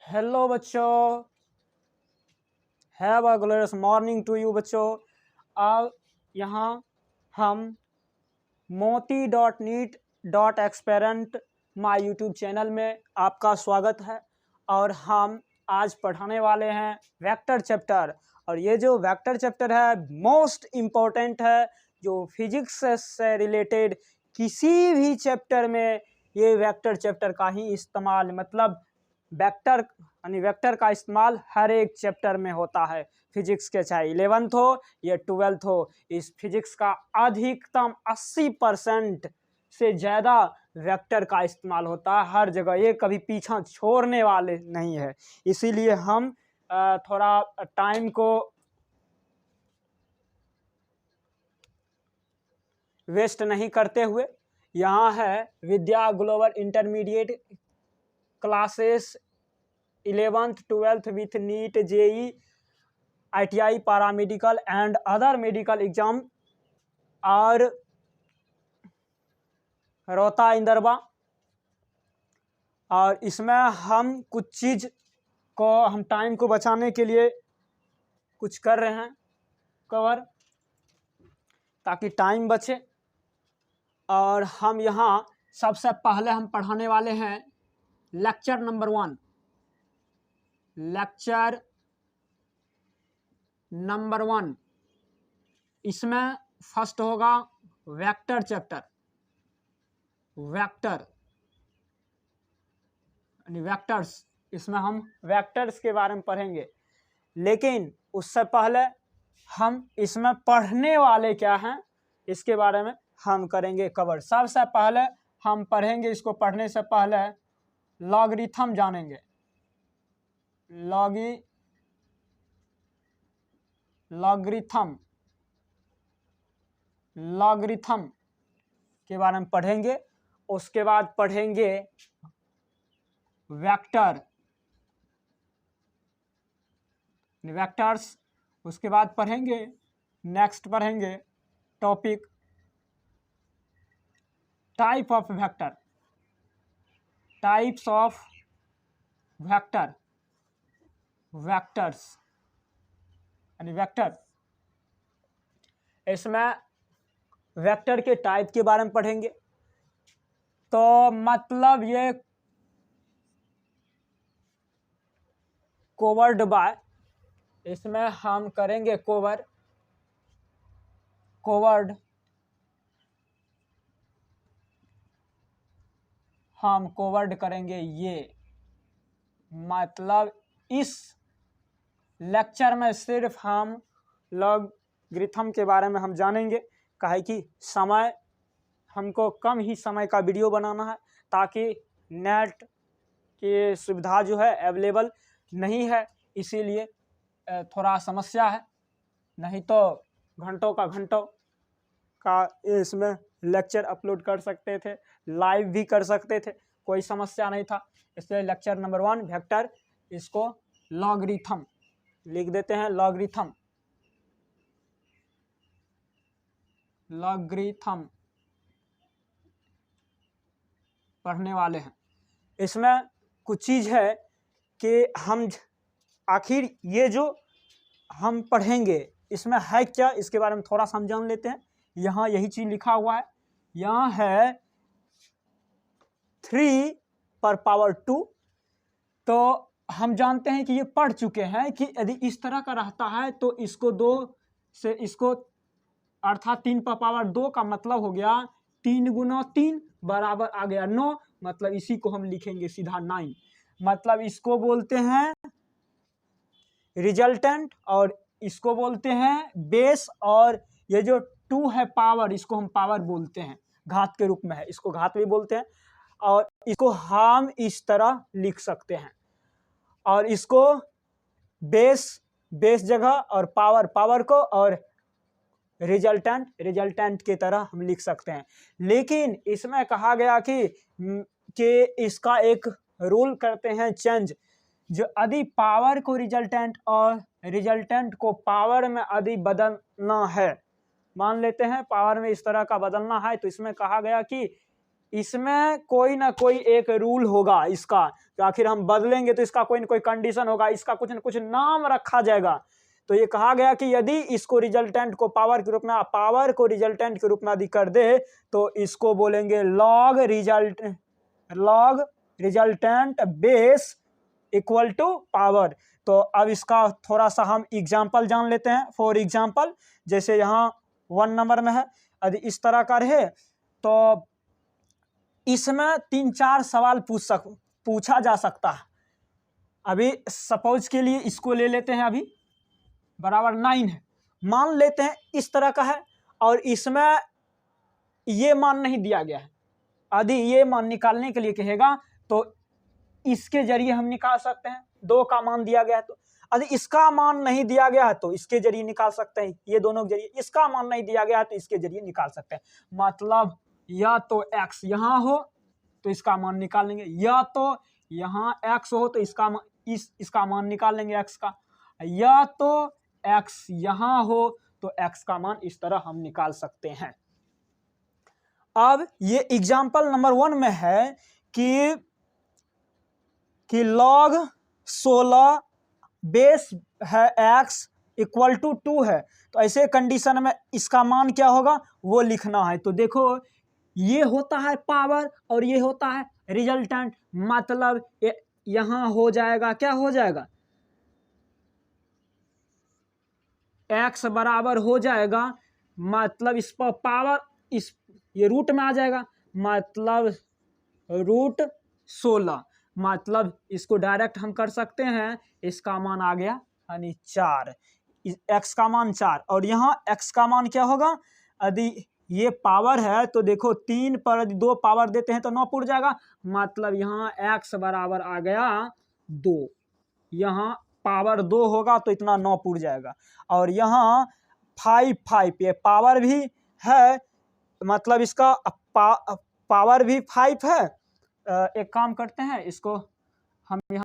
Hello बच्चों, have a glorious morning to you बच्चों। अब यहाँ हम moti.neet.experiment माय यूट्यूब चैनल में आपका स्वागत है। और हम आज पढ़ाने वाले हैं वेक्टर चैप्टर। और ये जो वेक्टर चैप्टर है मोस्ट इम्पोर्टेंट है, जो फिजिक्स से रिलेटेड किसी भी चैप्टर में ये वेक्टर चैप्टर का ही इस्तेमाल, मतलब वेक्टर यानी वेक्टर का इस्तेमाल हर एक चैप्टर में होता है। फिजिक्स के चाहे 11th हो या 12th हो, इस फिजिक्स का अधिकतम 80% से ज़्यादा वेक्टर का इस्तेमाल होता है हर जगह। ये कभी पीछा छोड़ने वाले नहीं है। इसीलिए हम थोड़ा टाइम को वेस्ट नहीं करते हुए, यहाँ है Vidya global intermediate classes 11th 12th with NEET JEE ITI paramedical and other medical exam और रोता इंदरबा। और इसमें हम कुछ चीज़ को हम टाइम को बचाने के लिए कुछ कर रहे हैं कवर, ताकि टाइम बचे। और हम यहाँ सबसे पहले हम पढ़ाने वाले हैं लेक्चर नंबर 1। लेक्चर नंबर 1 इसमें फर्स्ट होगा वेक्टर चैप्टर। वेक्टर यानी वेक्टर्स, इसमें हम वेक्टर्स के बारे में पढ़ेंगे। लेकिन उससे पहले हम इसमें पढ़ने वाले क्या हैं इसके बारे में हम करेंगे कवर। सबसे पहले हम पढ़ेंगे, इसको पढ़ने से पहले लॉगरिथम जानेंगे। लॉगरिथम के बारे में पढ़ेंगे। उसके बाद पढ़ेंगे वेक्टर्स। उसके बाद पढ़ेंगे, नेक्स्ट पढ़ेंगे topic type of vector, types of vectors यानी वेक्टर। इसमें वेक्टर के टाइप के बारे में पढ़ेंगे। तो मतलब ये कवर्ड बाय, इसमें हम करेंगे हम कवर्ड करेंगे ये। मतलब इस लेक्चर में सिर्फ हम लॉगरिथम के बारे में हम जानेंगे, काहे कि समय हमको कम ही समय का वीडियो बनाना है, ताकि नेट की सुविधा जो है अवेलेबल नहीं है, इसीलिए थोड़ा समस्या है। नहीं तो घंटों का इसमें लेक्चर अपलोड कर सकते थे, लाइव भी कर सकते थे, कोई समस्या नहीं था। इसलिए लेक्चर नंबर 1 वेक्टर, इसको लॉगरिथम लिख देते हैं। लॉगरिथम पढ़ने वाले हैं। इसमें कुछ चीज़ है कि हम आखिर ये जो हम पढ़ेंगे इसमें है क्या, इसके बारे में थोड़ा सा हम जान लेते हैं। यहाँ यही चीज़ लिखा हुआ है, यहाँ है 3⁻²। तो हम जानते हैं कि ये पढ़ चुके हैं कि यदि इस तरह का रहता है तो इसको 2 से इसको अर्थात 3⁻² का मतलब हो गया 3 × 3 बराबर आ गया 9। मतलब इसी को हम लिखेंगे सीधा 9। मतलब इसको बोलते हैं रिजल्टेंट और इसको बोलते हैं बेस। और ये जो 2 है पावर, इसको हम पावर बोलते हैं, घात के रूप में है, इसको घात भी बोलते हैं। और इसको हम इस तरह लिख सकते हैं। और इसको बेस जगह और पावर को और रिजल्टेंट की तरह हम लिख सकते हैं। लेकिन इसमें कहा गया कि इसका एक रूल करते हैं चेंज, जो यदि पावर को रिजल्टेंट और रिजल्टेंट को पावर में यदि बदलना है, मान लेते हैं पावर में इस तरह का बदलना है, तो इसमें कहा गया कि इसमें कोई ना कोई एक रूल होगा इसका, तो आखिर हम बदलेंगे तो इसका कोई ना कोई कंडीशन होगा, इसका कुछ न कुछ नाम रखा जाएगा। तो ये कहा गया कि यदि इसको रिजल्टेंट को पावर के रूप में, पावर को रिजल्टेंट के रूप में यदि कर दे तो इसको बोलेंगे log resultant base equal to power. तो अब इसका थोड़ा सा हम एग्जाम्पल जान लेते हैं। फॉर एग्जाम्पल, जैसे यहाँ 1 नंबर में है, यदि इस तरह का रहे तो इसमें 3-4 सवाल पूछा जा सकता है। अभी सपोज के लिए इसको ले लेते हैं, अभी बराबर 9 है, मान लेते हैं इस तरह का है और इसमें ये मान नहीं दिया गया है। यदि ये मान निकालने के लिए कहेगा तो इसके जरिए हम निकाल सकते हैं। 2 का मान दिया गया है तो यदि इसका मान नहीं दिया गया है तो इसके जरिए निकाल सकते हैं, ये दोनों के जरिए। इसका मान नहीं दिया गया है तो इसके जरिए निकाल सकते हैं। मतलब या तो x यहाँ हो तो इसका मान निकाल लेंगे, या तो यहाँ x हो तो इसका मान निकाल लेंगे x का, या तो x यहाँ हो तो x का मान इस तरह हम निकाल सकते हैं। अब ये एग्जाम्पल नंबर 1 में है कि log 16 बेस है x इक्वल टू 2 है, तो ऐसे कंडीशन में इसका मान क्या होगा वो लिखना है। तो देखो ये होता है पावर और ये होता है रिजल्टेंट, मतलब यहाँ हो जाएगा, क्या हो जाएगा, x बराबर हो जाएगा, मतलब इस पर पावर ये रूट में आ जाएगा, मतलब रूट 16, मतलब इसको डायरेक्ट हम कर सकते हैं। इसका मान आ गया यानी 4, x का मान 4, और यहाँ x का मान क्या होगा, यदि ये पावर है तो देखो 3 पर यदि 2 पावर देते हैं तो 9 उड़ जाएगा, मतलब यहाँ x बराबर आ गया 2, यहाँ पावर 2 होगा तो इतना 9 उड़ जाएगा, और यहाँ 5 ये पावर भी है, मतलब इसका पावर भी 5 है। एक काम करते हैं, इसको हम यहाँ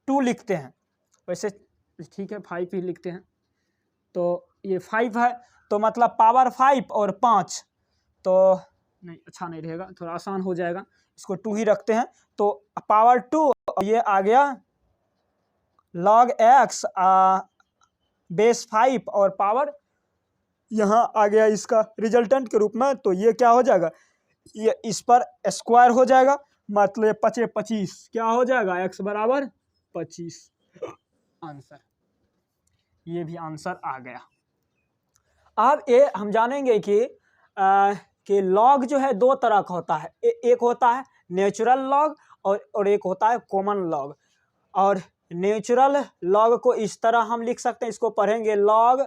2 लिखते हैं, वैसे ठीक है 5 ही लिखते हैं। तो ये 5 है तो मतलब पावर 5 और 5, तो नहीं अच्छा नहीं रहेगा, थोड़ा आसान हो जाएगा, इसको 2 ही रखते हैं। तो पावर 2, ये आ गया log x बेस 5 और पावर यहाँ आ गया इसका रिजल्टेंट के रूप में, तो ये क्या हो जाएगा, ये इस पर स्क्वायर हो जाएगा, मतलब 25 क्या हो जाएगा, x बराबर 25 आंसर, ये भी आंसर आ गया। अब ये हम जानेंगे कि लॉग जो है 2 तरह का होता है, एक होता है नेचुरल लॉग और एक होता है कॉमन लॉग। और नेचुरल लॉग को इस तरह हम लिख सकते हैं, इसको पढ़ेंगे log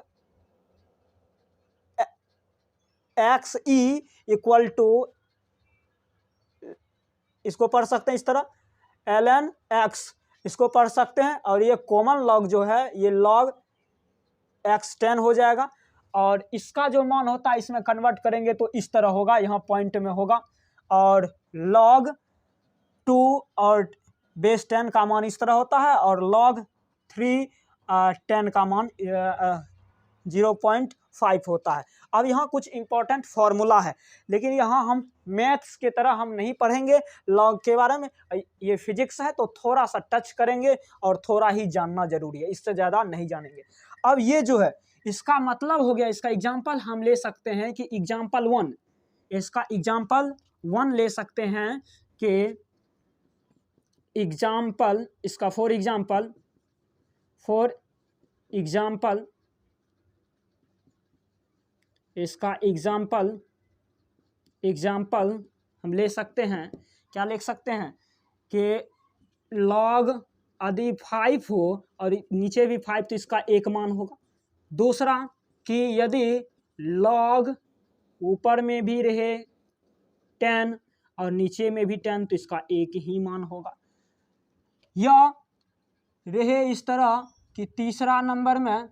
X e equal to, इसको पढ़ सकते हैं इस तरह ln x, इसको पढ़ सकते हैं। और ये कॉमन लॉग जो है ये log x10 हो जाएगा, और इसका जो मान होता है इसमें कन्वर्ट करेंगे तो इस तरह होगा, यहाँ पॉइंट में होगा, और log 2 और बेस 10 का मान इस तरह होता है, और log 3 10 का मान 0.5 होता है। अब यहाँ कुछ इंपॉर्टेंट फॉर्मूला है, लेकिन यहाँ हम मैथ्स के तरह हम नहीं पढ़ेंगे लॉग के बारे में, ये फिजिक्स है तो थोड़ा सा टच करेंगे और थोड़ा ही जानना जरूरी है, इससे ज़्यादा नहीं जानेंगे। अब ये जो है इसका मतलब हो गया, इसका एग्जाम्पल हम ले सकते हैं कि एग्जाम्पल 1, इसका एग्जाम्पल 1 ले सकते हैं कि एग्जाम्पल, इसका फॉर एग्जाम्पल इसका एग्जाम्पल हम ले सकते हैं, क्या लिख सकते हैं कि log यदि 5 हो और नीचे भी 5 तो इसका 1 मान होगा। दूसरा कि यदि log ऊपर में भी रहे 10 और नीचे में भी 10 तो इसका 1 ही मान होगा। या रहे इस तरह कि तीसरा नंबर में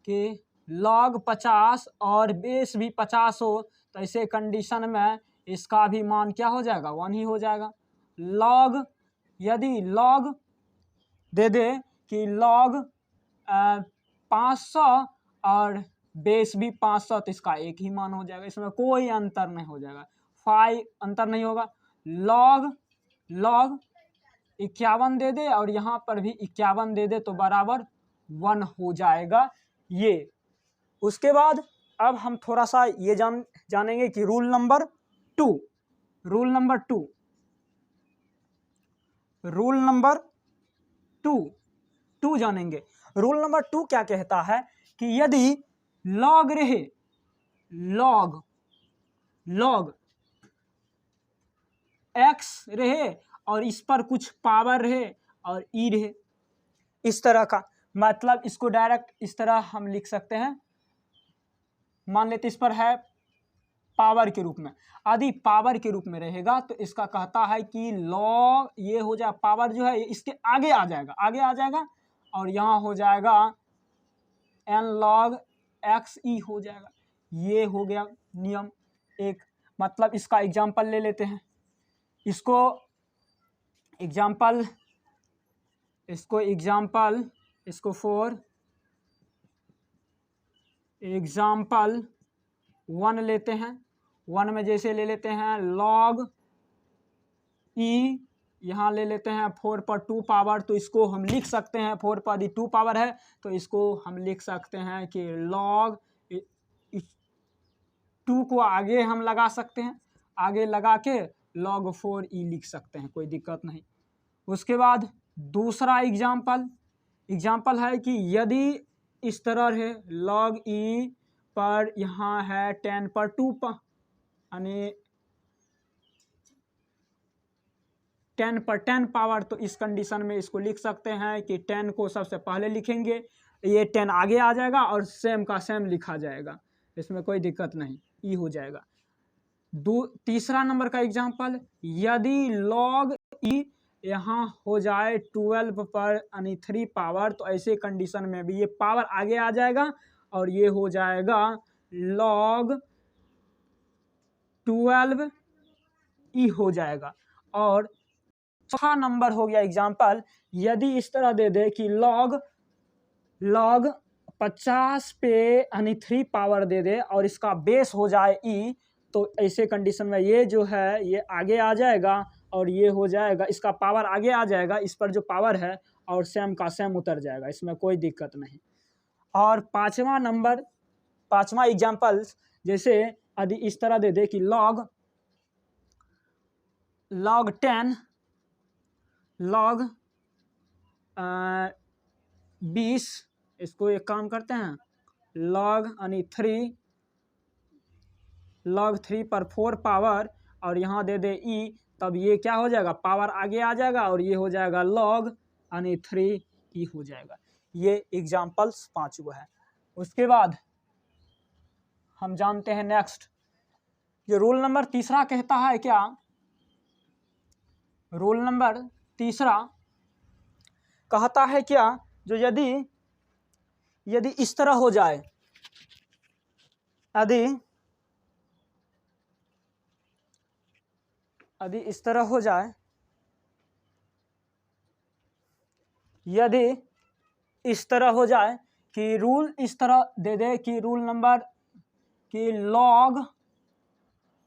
कि log 50 और बेस भी 50 हो तो ऐसे कंडीशन में इसका भी मान क्या हो जाएगा, 1 ही हो जाएगा। log यदि log दे दे कि log 500 और बेस भी 500 तो इसका 1 ही मान हो जाएगा, इसमें कोई अंतर नहीं हो जाएगा। 5 अंतर नहीं होगा, log 51 दे दे और यहाँ पर भी 51 दे दे तो बराबर 1 हो जाएगा ये। उसके बाद अब हम थोड़ा सा ये जानेंगे कि रूल नंबर टू जानेंगे। रूल नंबर 2 क्या कहता है कि यदि log रहे, log x रहे और इस पर कुछ पावर रहे और e रहे, इस तरह का, मतलब इसको डायरेक्ट इस तरह हम लिख सकते हैं। मान लेते इस पर है पावर के रूप में, यदि पावर के रूप में रहेगा तो इसका कहता है कि log ये हो जाए, पावर जो है इसके आगे आ जाएगा और यहाँ हो जाएगा n log x e हो जाएगा। ये हो गया नियम एक। मतलब इसका एग्जाम्पल ले लेते हैं, इसको फॉर एग्जाम्पल 1 लेते हैं। 1 में जैसे ले लेते हैं log e, यहाँ ले लेते हैं 4 पर 2 पावर, तो इसको हम लिख सकते हैं 4 पर यदि 2 पावर है तो इसको हम लिख सकते हैं कि log 2 को आगे हम लगा सकते हैं, आगे लगा के log 4e लिख सकते हैं, कोई दिक्कत नहीं। उसके बाद दूसरा एग्जाम्पल है कि यदि इस तरह है log e पर यहाँ है 10 पर 2 यानी 10 पर 10 पावर, तो इस कंडीशन में इसको लिख सकते हैं कि 10 को सबसे पहले लिखेंगे, ये 10 आगे आ जाएगा और सेम का सेम लिखा जाएगा, इसमें कोई दिक्कत नहीं, ई हो जाएगा। तीसरा नंबर का एग्जाम्पल, यदि log e यहाँ हो जाए 12 पर यानी 3 पावर, तो ऐसे कंडीशन में भी ये पावर आगे आ जाएगा और ये हो जाएगा log 12 e हो जाएगा। और चौथा नंबर हो गया एग्जाम्पल, यदि इस तरह दे दे कि log 50 पे यानी 3 पावर दे दे और इसका बेस हो जाए e, तो ऐसे कंडीशन में ये जो है ये आगे आ जाएगा और ये हो जाएगा, इसका पावर आगे आ जाएगा, इस पर जो पावर है और सेम का सेम उतर जाएगा, इसमें कोई दिक्कत नहीं। और पांचवा एग्जाम्पल, जैसे यदि इस तरह दे दे कि log 20, इसको एक काम करते हैं log यानी 3 पर 4 पावर और यहाँ दे दे e, तब ये क्या हो जाएगा, पावर आगे आ जाएगा और ये हो जाएगा log यानी 3e हो जाएगा। ये एग्जाम्पल्स 5 है। उसके बाद हम जानते हैं नेक्स्ट, जो रूल नंबर तीसरा कहता है क्या, रूल नंबर तीसरा कहता है क्या, जो यदि इस तरह हो जाए, यदि इस तरह हो जाए, यदि इस तरह हो जाए कि रूल इस तरह दे दे कि रूल नंबर कि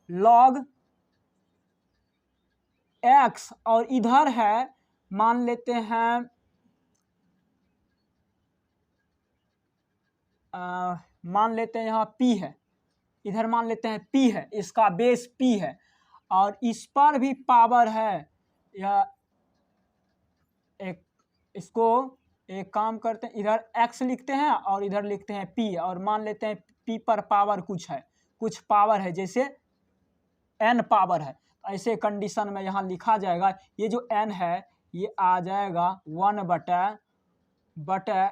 log x और इधर है मान लेते हैं यहाँ p है, इधर मान लेते हैं p है, इसका बेस p है और इस पर भी पावर है, या इसको एक काम करते हैं, इधर x लिखते हैं और इधर लिखते हैं p और मान लेते हैं p पर पावर कुछ पावर है, जैसे n पावर है, ऐसे कंडीशन में यहाँ लिखा जाएगा, ये जो n है ये आ जाएगा 1 बटा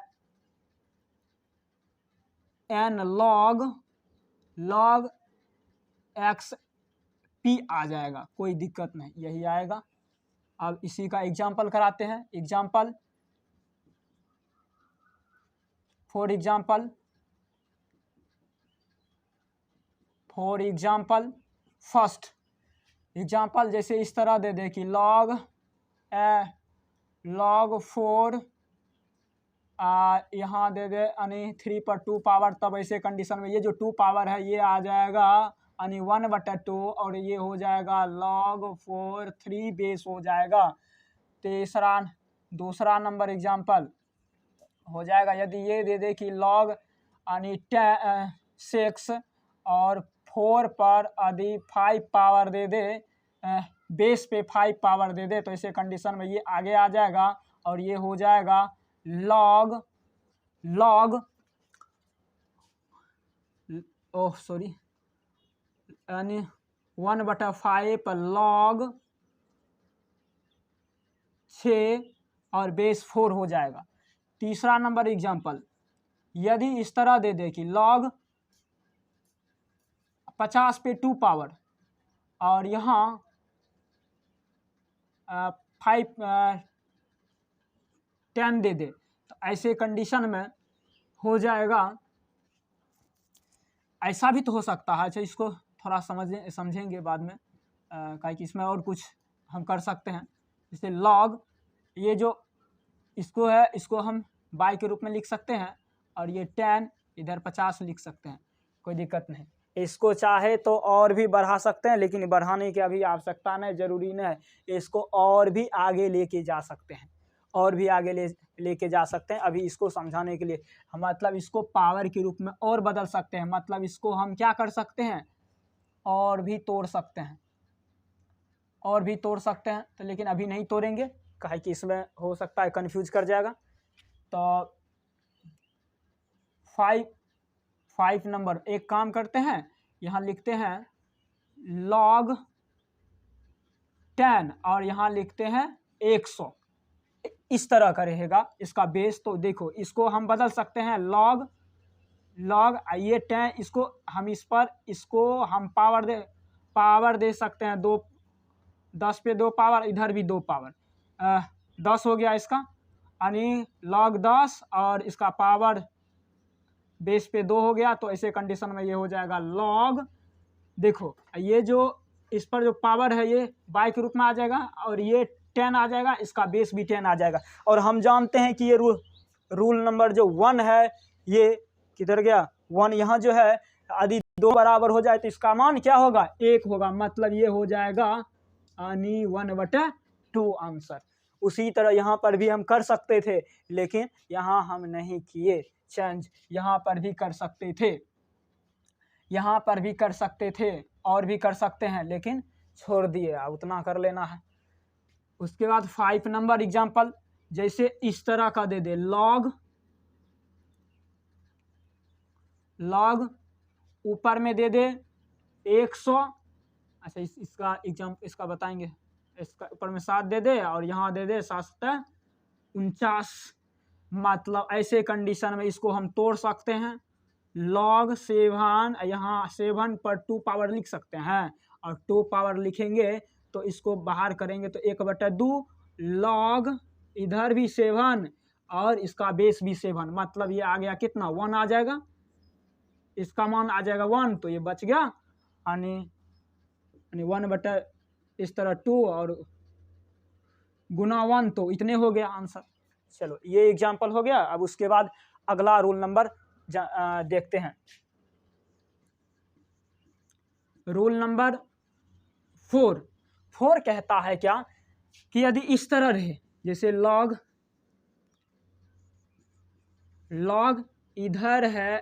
n log x p आ जाएगा, कोई दिक्कत नहीं, यही आएगा। अब इसी का एग्जाम्पल कराते हैं। फॉर एग्जाम्पल फर्स्ट एग्जाम्पल, जैसे इस तरह दे दे कि log 4 यहाँ दे दे यानी 3 पर 2 पावर, तब ऐसे कंडीशन में ये जो 2 पावर है ये आ जाएगा यानी 1/2 और ये हो जाएगा log 4 3 बेस हो जाएगा। दूसरा नंबर एग्जाम्पल हो जाएगा, यदि ये दे दे कि log यानी 6 और 4 पर यदि 5 पावर दे दे, बेस पे 5 पावर दे दे, तो ऐसे कंडीशन में ये आगे आ जाएगा और ये हो जाएगा log यानी 1/5 log 6 और बेस 4 हो जाएगा। तीसरा नंबर एग्जाम्पल, यदि इस तरह दे दे कि log 50 पे 2 पावर और यहाँ 10 दे दे, तो ऐसे कंडीशन में हो जाएगा। ऐसा भी तो हो सकता है, अच्छा इसको थोड़ा समझेंगे बाद में, काहे कि इसमें और कुछ हम कर सकते हैं। जैसे log ये जो इसको है, इसको हम बाई के रूप में लिख सकते हैं और ये 10 इधर 50 लिख सकते हैं, कोई दिक्कत नहीं। इसको चाहे तो और भी बढ़ा सकते हैं, लेकिन बढ़ाने की अभी आवश्यकता नहीं, जरूरी नहीं। इसको और भी आगे लेके जा सकते हैं, और भी आगे लेके जा सकते हैं। अभी इसको समझाने के लिए हम मतलब इसको पावर के रूप में और बदल सकते हैं, मतलब इसको हम क्या कर सकते हैं, और भी तोड़ सकते हैं, और भी तोड़ सकते हैं। तो लेकिन अभी नहीं तोड़ेंगे, काहे कि इसमें हो सकता है कंफ्यूज कर जाएगा। तो 5 नंबर एक काम करते हैं, यहाँ लिखते हैं log 10 और यहाँ लिखते हैं 100। इस तरह का रहेगा इसका बेस। तो देखो इसको हम बदल सकते हैं, log ये 10, इसको हम इसको हम पावर दे सकते हैं 2, 10 पे 2 पावर, इधर भी 2 पावर, 10 हो गया इसका, यानी log 10 और इसका पावर बेस पे 2 हो गया। तो ऐसे कंडीशन में ये हो जाएगा log, देखो ये जो इस पर जो पावर है ये बाई के रूप में आ जाएगा और ये 10 आ जाएगा, इसका बेस भी 10 आ जाएगा। और हम जानते हैं कि ये रूल नंबर जो 1 है, ये किधर गया, 1 यहाँ जो है, यदि 2 बराबर हो जाए तो इसका मान क्या होगा, 1 होगा, मतलब ये हो जाएगा यानी 1/2 आंसर। उसी तरह यहाँ पर भी हम कर सकते थे, लेकिन यहाँ हम नहीं किए चेंज। यहाँ पर भी कर सकते थे, यहाँ पर भी कर सकते थे, और भी कर सकते हैं, लेकिन छोड़ दिए, उतना कर लेना है। उसके बाद 5 नंबर एग्जाम्पल, जैसे इस तरह का दे दे log ऊपर में दे दे 100, अच्छा इसका बताएंगे, इसका ऊपर में 7 दे दे और यहाँ दे दे 7 49, मतलब ऐसे कंडीशन में इसको हम तोड़ सकते हैं। log 7, यहाँ 7 पर 2 पावर लिख सकते हैं और 2 पावर लिखेंगे तो इसको बाहर करेंगे तो 1/2 log इधर भी 7 और इसका बेस भी 7, मतलब ये आ गया कितना, 1 आ जाएगा, इसका मान आ जाएगा 1, तो ये बच गया, यानी 1 इस तरह 2 और गुना 1, तो इतने हो गया आंसर। चलो ये एग्जाम्पल हो गया। अब उसके बाद अगला रूल नंबर देखते हैं। रूल नंबर 4 कहता है क्या, कि यदि इस तरह रहे, जैसे log इधर है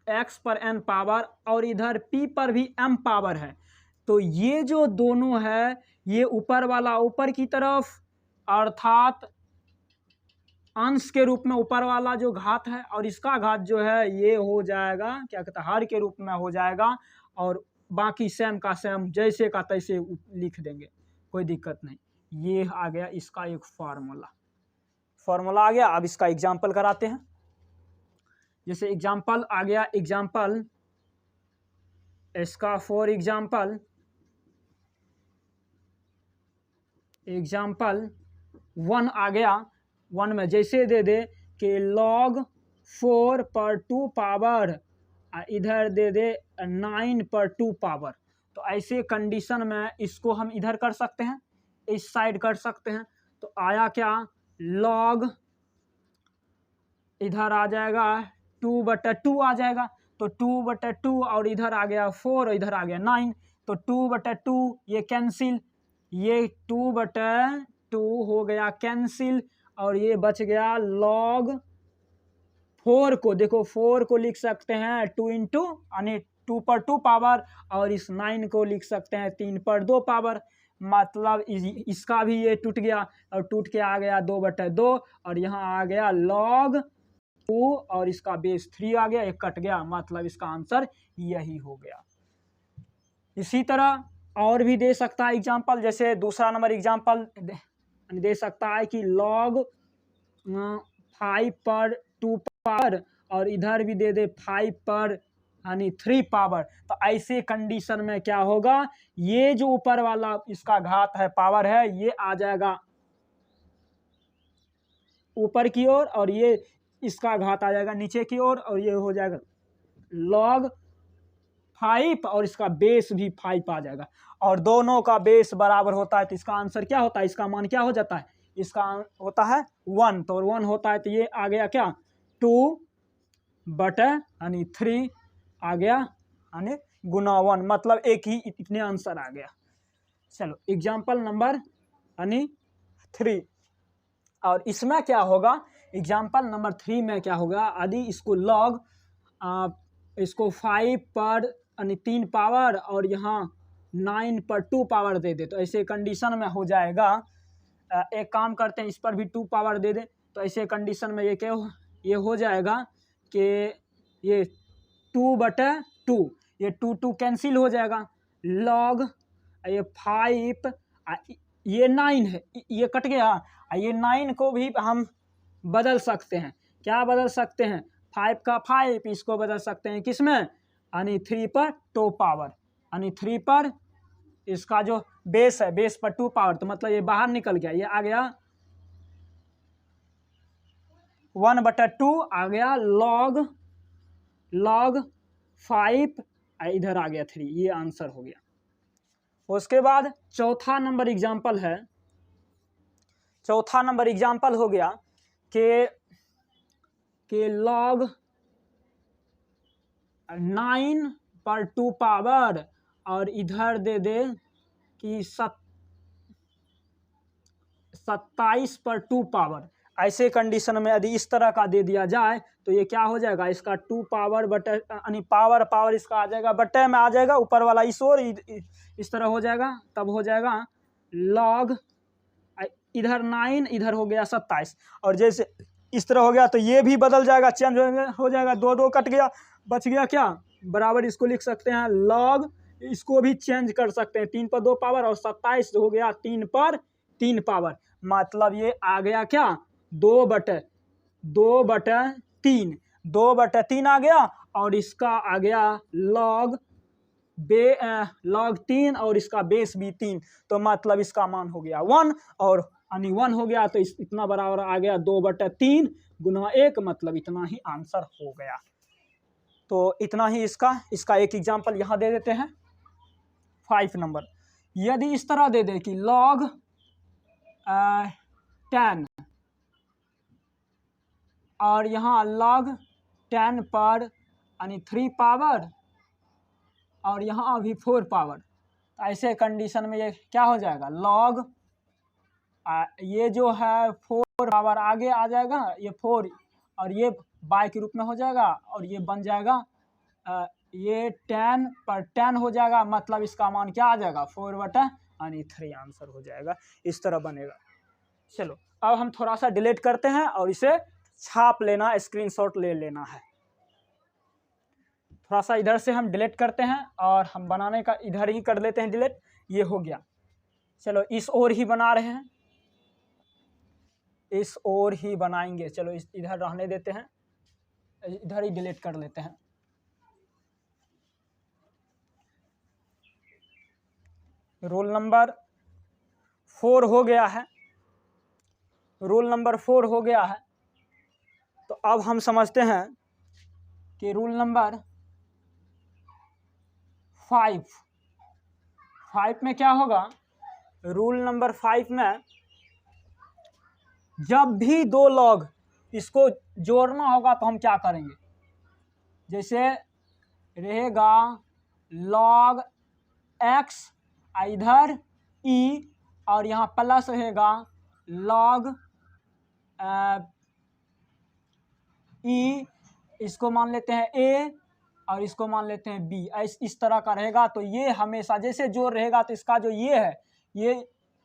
x पर n पावर और इधर p पर भी m पावर है, तो ये जो दोनों है, ये ऊपर वाला ऊपर की तरफ, अर्थात अंश के रूप में ऊपर वाला जो घात है, और इसका घात जो है ये हो जाएगा क्या कहता है, हर के रूप में हो जाएगा, और बाकी सेम का सेम जैसे का तैसे लिख देंगे, कोई दिक्कत नहीं। ये आ गया इसका एक फार्मूला आ गया। अब इसका एग्जाम्पल कराते हैं। जैसे एग्जाम्पल आ गया, एग्जाम्पल इसका फॉर एग्जाम्पल 1 आ गया। 1 में जैसे दे दे कि log 4 पर 2 पावर, इधर दे दे 9 पर 2 पावर, तो ऐसे कंडीशन में इसको हम इधर कर सकते हैं, इस साइड कर सकते हैं। तो आया क्या, log इधर आ जाएगा 2/2 आ जाएगा। तो 2/2 और इधर आ गया 4 और इधर आ गया 9, तो 2/2 ये कैंसिल, ये 2/2 हो गया कैंसिल, और ये बच गया log 4 को, देखो 4 को लिख सकते हैं 2 इंटू यानी 2 पर 2 पावर, और इस 9 को लिख सकते हैं 3 पर 2 पावर, मतलब इसका भी ये टूट गया और टूट के आ गया 2/2, और यहाँ आ गया log 2 और इसका बेस 3 आ गया, ये कट गया, मतलब इसका आंसर यही हो गया। इसी तरह और भी दे सकता है एग्जाम्पल, जैसे दूसरा नंबर एग्जाम्पल दे सकता है कि log 5 पर 2 पावर, और इधर भी दे दे 5 पर यानी 3 पावर, तो ऐसे कंडीशन में क्या होगा, ये जो ऊपर वाला इसका घात है पावर है ये आ जाएगा ऊपर की ओर, और ये इसका घात आ जाएगा नीचे की ओर, और ये हो जाएगा log 5 और इसका बेस भी 5 आ जाएगा, और दोनों का बेस बराबर होता है, तो इसका आंसर क्या होता है, इसका मान क्या हो जाता है, इसका होता है 1, तो 1 होता है, तो ये आ गया क्या 2/3 आ गया, यानी गुना 1, मतलब एक ही इतने आंसर आ गया। चलो एग्जाम्पल नंबर यानी 3, और इसमें क्या होगा, एग्जाम्पल नंबर 3 में क्या होगा, यदि इसको log इसको 5 पर यानी 3 पावर और यहाँ 9 पर 2 पावर दे दे, तो ऐसे कंडीशन में हो जाएगा, एक काम करते हैं इस पर भी 2 पावर दे दे, तो ऐसे कंडीशन में ये क्या ये हो जाएगा कि ये 2/2, ये 2 कैंसिल हो जाएगा, log ये 5 ये 9 है, ये कट गया, ये 9 को भी हम बदल सकते हैं, क्या बदल सकते हैं, 5 का 5 इसको बदल सकते हैं किसमें, यानी 3 पर 2 पावर, यानी 3 पर इसका जो बेस है बेस पर 2 पावर, तो मतलब ये बाहर निकल गया, ये आ गया 1/2 आ गया log 5, इधर आ गया 3, ये आंसर हो गया। उसके बाद चौथा नंबर एग्जाम्पल है, चौथा नंबर एग्जाम्पल हो गया कि log 9 पर 2 पावर और इधर दे दे कि 27 पर 2 पावर, ऐसे कंडीशन में यदि इस तरह का दे दिया जाए तो ये क्या हो जाएगा, इसका 2 पावर बटे यानी पावर इसका आ जाएगा बटे में आ जाएगा, ऊपर वाला इस ओर इस तरह हो जाएगा, तब हो जाएगा log इधर 9 इधर हो गया 27, और जैसे इस तरह हो गया तो ये भी बदल जाएगा, चेंज हो जाएगा, 2 कट गया, बच गया क्या बराबर, इसको लिख सकते हैं log, इसको भी चेंज कर सकते हैं 3 पर 2 पावर, और 27 हो गया 3 पर 3 पावर, मतलब ये आ गया क्या 2/3 आ गया, और इसका आ गया log 3 और इसका बेस भी 3, तो मतलब इसका मान हो गया 1, और यानी 1 हो गया, तो इतना बराबर आ गया 2/3 गुना 1, मतलब इतना ही आंसर हो गया। तो इतना ही इसका एक एग्जाम्पल यहाँ दे देते हैं 5 नंबर, यदि इस तरह दे दे कि log 10 और यहाँ log 10 पर यानी 3 पावर और यहाँ अभी 4 पावर, तो ऐसे कंडीशन में ये क्या हो जाएगा log ये जो है 4 पावर आगे आ जाएगा, ये 4 और ये बाय के रूप में हो जाएगा, और ये बन जाएगा ये 10 पर 10 हो जाएगा, मतलब इसका मान क्या आ जाएगा 4/3 आंसर हो जाएगा, इस तरह बनेगा। चलो अब हम थोड़ा सा डिलीट करते हैं और इसे छाप लेना, स्क्रीनशॉट ले लेना है, थोड़ा सा इधर से हम डिलीट करते हैं और हम बनाने का इधर ही कर लेते हैं डिलीट, ये हो गया। चलो इस ओर ही बना रहे हैं, इस ओर ही बनाएंगे, चलो इधर रहने देते हैं, इधर ही डिलीट कर लेते हैं। रोल नंबर 4 हो गया है, रोल नंबर 4 हो गया है, तो अब हम समझते हैं कि रूल नंबर 5 में क्या होगा, रूल नंबर 5 में जब भी 2 log इसको जोड़ना होगा तो हम क्या करेंगे, जैसे रहेगा log x, इधर e, और यहाँ प्लस रहेगा log e, इसको मान लेते हैं a और इसको मान लेते हैं b। इस तरह का रहेगा। तो ये हमेशा जैसे जोड़ रहेगा तो इसका जो ये है ये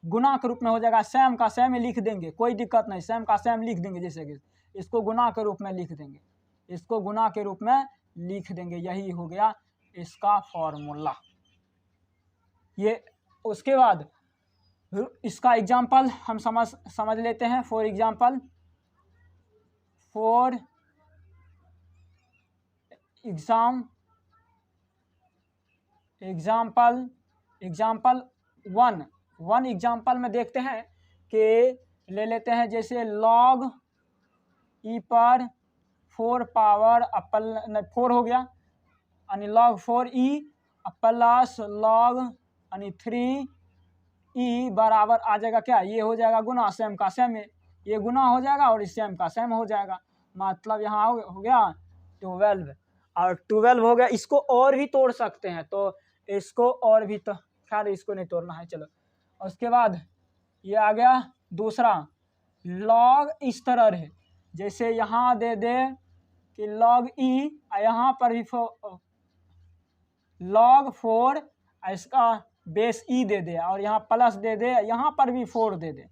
गुना के रूप में हो जाएगा, सेम का सेम लिख देंगे, कोई दिक्कत नहीं, सेम का सेम लिख देंगे। जैसे कि इसको गुना के रूप में लिख देंगे, इसको गुना के रूप में लिख देंगे, यही हो गया इसका फॉर्मूला। ये उसके बाद इसका एग्जाम्पल हम समझ लेते हैं। For example, for example one example में देखते हैं कि ले लेते हैं जैसे log e पर 4 पावर 4 हो गया, यानी log 4e प्लस log यानी 3e बराबर आ जाएगा क्या, ये हो जाएगा गुना, सेम का सेम, ये गुना हो जाएगा और इस सेम का सेम हो जाएगा। मतलब यहाँ हो गया 12, और 12 हो गया। इसको और भी तोड़ सकते हैं, तो इसको और भी, तो खैर इसको नहीं तोड़ना है, चलो। उसके बाद ये आ गया दूसरा, log इस तरह रहे, जैसे यहाँ दे दे कि log e, यहाँ पर भी log 4, इसका बेस e दे दे, और यहाँ प्लस दे दे, यहाँ पर भी 4 दे दे,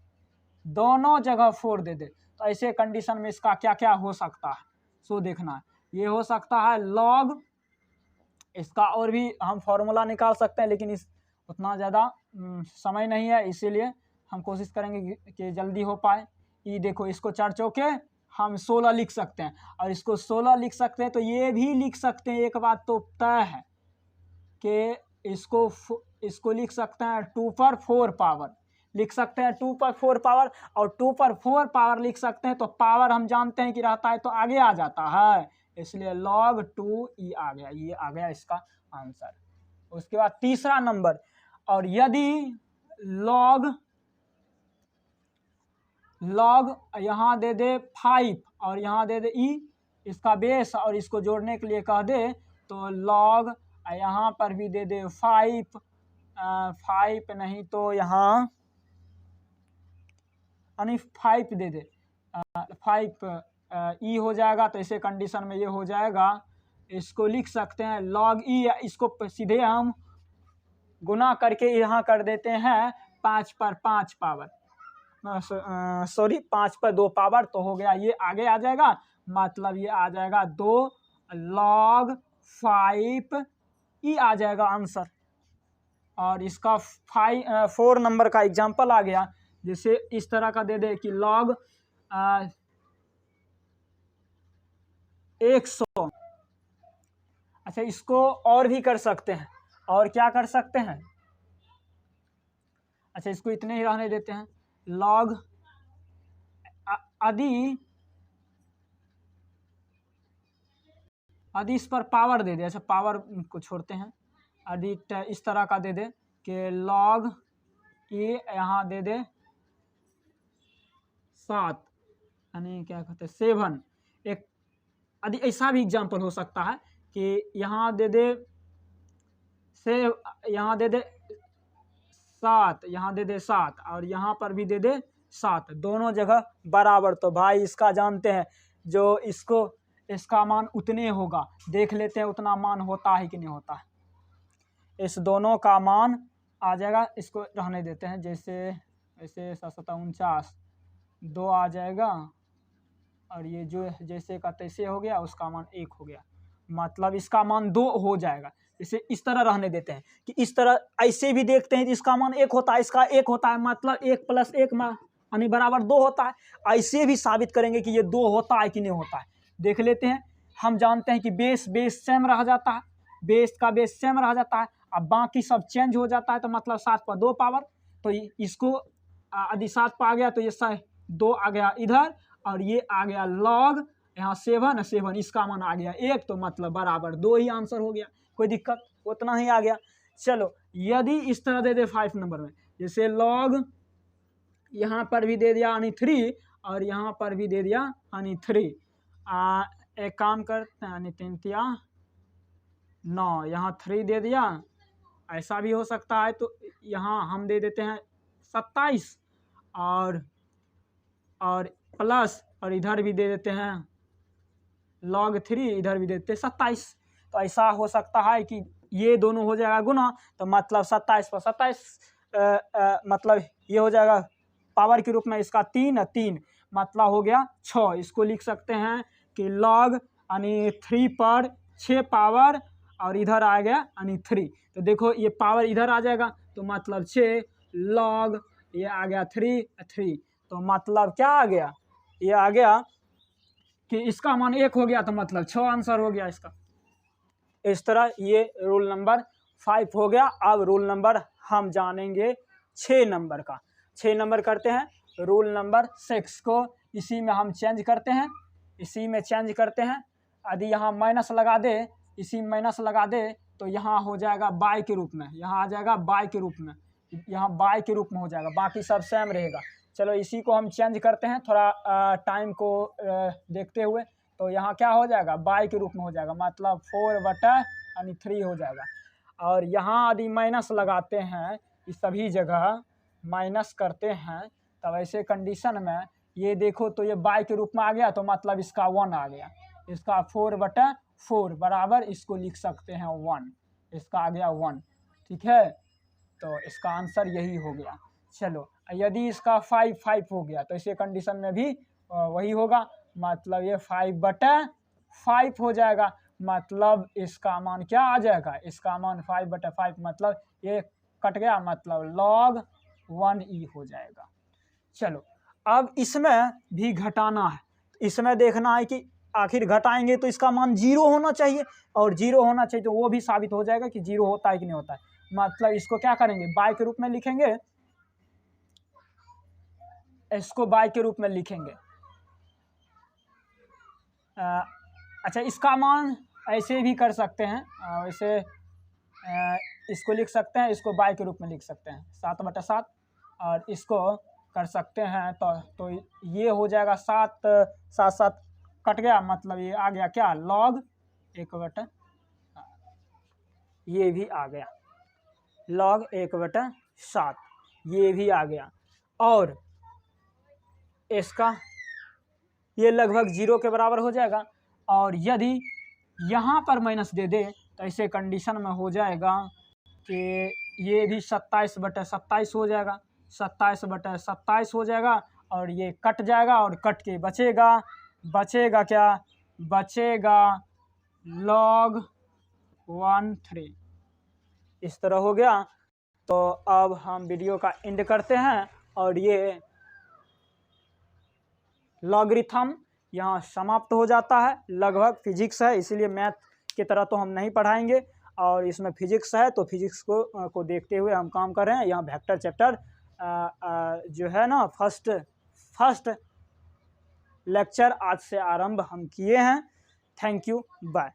दोनों जगह 4 दे दे। तो ऐसे कंडीशन में इसका क्या क्या हो सकता है सो देखना है। ये हो सकता है log, इसका और भी हम फॉर्मूला निकाल सकते हैं, लेकिन इस उतना ज़्यादा समय नहीं है, इसीलिए हम कोशिश करेंगे कि जल्दी हो पाए। ये देखो, इसको 4 चौके हम 16 लिख सकते हैं, और इसको 16 लिख सकते हैं। तो ये भी लिख सकते हैं, एक बात तो तय है कि इसको लिख सकते हैं 2 पर 4 पावर, लिख सकते हैं 2 पर 4 पावर, और 2 पर 4 पावर लिख सकते हैं। तो पावर हम जानते हैं कि रहता है तो आगे आ जाता है, इसलिए log 2e आ गया, ये आ गया इसका आंसर। उसके बाद तीसरा नंबर, और यदि log यहाँ दे दे 5 और यहाँ दे दे e, इसका बेस, और इसको जोड़ने के लिए कह दे तो log यहाँ पर भी दे दे 5 नहीं तो यहाँ यानी 5 दे दे 5 e हो जाएगा। तो ऐसे कंडीशन में ये हो जाएगा, इसको लिख सकते हैं log e, इसको सीधे हम गुना करके यहाँ कर देते हैं 5 पर 5 पावर, सॉरी 5 पर 2 पावर, तो हो गया ये आगे आ जाएगा। मतलब ये आ जाएगा 2 log 5e आ जाएगा आंसर। और इसका 4 नंबर का एग्जाम्पल आ गया, जैसे इस तरह का दे दे कि log 100। अच्छा, इसको और भी कर सकते हैं, और क्या कर सकते हैं, अच्छा इसको इतने ही रहने देते हैं। log यदि इस पर पावर दे दे, अच्छा पावर को छोड़ते हैं, यदि इस तरह का दे दे कि log e यहाँ दे दे 7, यानी क्या कहते हैं 7, एक यदि ऐसा भी एग्जाम्पल हो सकता है कि यहाँ दे दे यहाँ दे दे 7, यहाँ दे दे 7, और यहाँ पर भी दे दे 7, दोनों जगह बराबर। तो भाई इसका जानते हैं, जो इसका मान उतने होगा, देख लेते हैं उतना मान होता है कि नहीं होता है। इस दोनों का मान आ जाएगा, इसको रहने देते हैं, जैसे ऐसे 749 2 आ जाएगा, और ये जो जैसे का तैसे हो गया, उसका मान 1 हो गया, मतलब इसका मान 2 हो जाएगा। इसे इस तरह रहने देते हैं कि इस तरह ऐसे भी देखते हैं कि इसका मान 1 होता है, इसका 1 होता है, मतलब 1 + 1 यानी बराबर 2 होता है। ऐसे भी साबित करेंगे कि ये 2 होता है कि नहीं होता है, देख लेते हैं। हम जानते हैं कि बेस सेम रह जाता है, बेस का बेस सेम रह जाता है, अब बाकी सब चेंज हो जाता है, तो मतलब 7 पर 2 पावर। तो इसको यदि 7 पर आ गया तो ये 2 आ गया इधर, और ये आ गया log यहाँ 7, इसका मान आ गया 1, तो मतलब बराबर 2 ही आंसर हो गया, कोई दिक्कत, उतना ही आ गया। चलो, यदि इस तरह दे दे 5 नंबर में, जैसे log यहाँ पर भी दे दिया यानी 3, और यहाँ पर भी दे दिया यानी 3, एक काम करते हैं यानी 3 तिया 9, यहाँ 3 दे दिया, ऐसा भी हो सकता है। तो यहाँ हम दे देते हैं 27 और प्लस, और इधर भी दे देते हैं log 3, इधर भी दे देते हैं 27। तो ऐसा हो सकता है कि ये दोनों हो जाएगा गुना, तो मतलब 27 पर 27 मतलब ये हो जाएगा पावर के रूप में इसका 3 मतलब हो गया 6। इसको लिख सकते हैं कि log यानी 3 पर 6 पावर, और इधर आ गया यानी 3। तो देखो ये पावर इधर आ जाएगा, तो मतलब 6 log ये आ गया 3। तो मतलब क्या आ गया, ये आ गया कि इसका मान 1 हो गया, तो मतलब 6 आंसर हो गया इसका। इस तरह ये रूल नंबर 5 हो गया। अब रूल नंबर हम जानेंगे 6 नंबर का। 6 नंबर करते हैं रूल नंबर 6 को, इसी में हम चेंज करते हैं, इसी में चेंज करते हैं। यदि यहाँ माइनस लगा दे, इसी माइनस लगा दे, तो यहाँ हो जाएगा बाय के रूप में, यहाँ आ जाएगा बाय के रूप में, यहाँ बाय के रूप में हो जाएगा, बाकी सब सेम रहेगा। चलो इसी को हम चेंज करते हैं थोड़ा टाइम को देखते हुए। तो यहाँ क्या हो जाएगा, बाय के रूप में हो जाएगा, मतलब 4/3 हो जाएगा। और यहाँ यदि माइनस लगाते हैं, इस सभी जगह माइनस करते हैं, तब ऐसे कंडीशन में ये देखो तो ये बाय के रूप में आ गया, तो मतलब इसका 1 आ गया, इसका 4/4 बराबर इसको लिख सकते हैं 1, इसका आ गया 1। ठीक है, तो इसका आंसर यही हो गया। चलो यदि इसका 5 हो गया, तो इसे कंडीशन में भी वही होगा, मतलब ये 5/5 हो जाएगा, मतलब इसका मान क्या आ जाएगा, इसका मान 5/5, मतलब ये कट गया, मतलब log 1e हो जाएगा। चलो अब इसमें भी घटाना है, इसमें देखना है कि आखिर घटाएंगे तो इसका मान 0 होना चाहिए, और 0 होना चाहिए, तो वो भी साबित हो जाएगा कि 0 होता है कि नहीं होता है। मतलब इसको क्या करेंगे, बाय के रूप में लिखेंगे, इसको बाय के रूप में लिखेंगे। अच्छा, इसका मान ऐसे भी कर सकते हैं, ऐसे इसको लिख सकते हैं, इसको बाय के रूप में लिख सकते हैं 7/7, और इसको कर सकते हैं तो ये हो जाएगा 7 कट गया, मतलब ये आ गया क्या, log 1/, ये भी आ गया log 1/7, ये भी आ गया। और इसका ये लगभग 0 के बराबर हो जाएगा। और यदि यहाँ पर माइनस दे दे, तो ऐसे कंडीशन में हो जाएगा कि ये भी 27/27 हो जाएगा, 27/27 हो जाएगा, और ये कट जाएगा, और कट के बचेगा क्या, बचेगा log 1/3। इस तरह हो गया। तो अब हम वीडियो का एंड करते हैं, और ये लॉगरिथम यहाँ समाप्त हो जाता है। लगभग फिजिक्स है, इसीलिए मैथ की तरह तो हम नहीं पढ़ाएंगे, और इसमें फिजिक्स है, तो फिजिक्स को देखते हुए हम काम कर रहे हैं। यहाँ वेक्टर चैप्टर जो है ना, फर्स्ट लेक्चर आज से आरंभ हम किए हैं। Thank you, bye.